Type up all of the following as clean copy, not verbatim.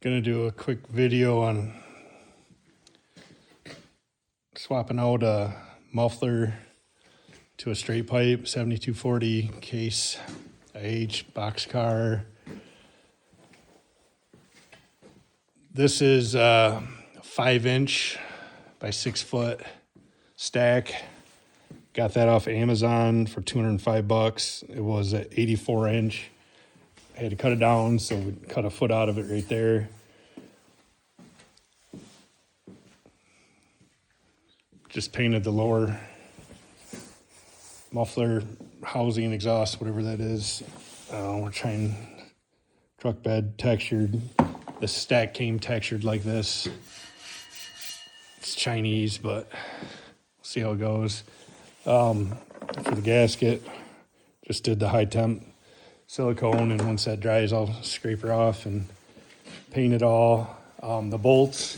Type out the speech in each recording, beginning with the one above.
Gonna do a quick video on swapping out a muffler to a straight pipe 7240 case IH Boxcar. This is a 5-inch by 6-foot stack. Got that off Amazon for $205. It was an 84-inch. I had to cut it down, so we cut a foot out of it right there. Just painted the lower muffler housing, exhaust, whatever that is. We're trying truck bed textured. The stack came textured like this. It's Chinese, but we'll see how it goes. For the gasket, just did the high temp silicone, and once that dries, I'll scrape her off and paint it all. The bolts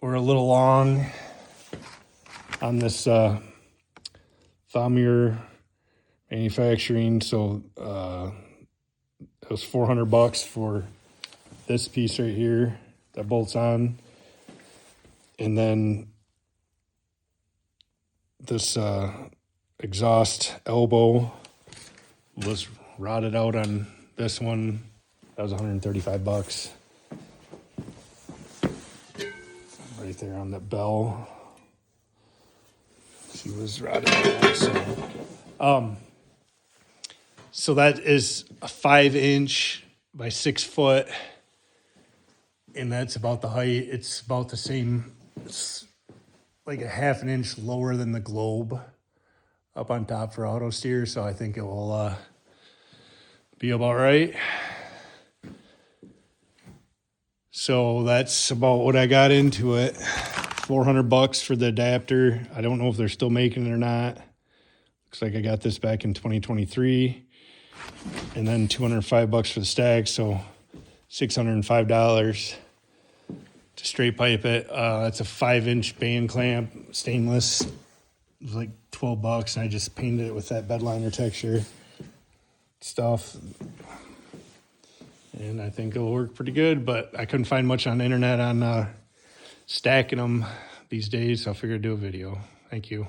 were a little long on this Thomure manufacturing, so it was $400 for this piece right here that bolts on, and then this exhaust elbow was rotted out on this one. That was $135 right there on the bell. She was rotted out. So that is a 5-inch by 6-foot, and that's about the height. It's about the same. It's like a half an inch lower than the globe up on top for auto steer, so I think it will be about right. So that's about what I got into it. $400 for the adapter. I don't know if they're still making it or not. Looks like I got this back in 2023. And then $205 for the stack, so $605 to straight pipe it. That's a 5-inch band clamp, stainless. It was like $12, and I just painted it with that bed liner texture stuff. And I think it'll work pretty good, but I couldn't find much on the internet on stacking them these days, so I figured I'd do a video. Thank you.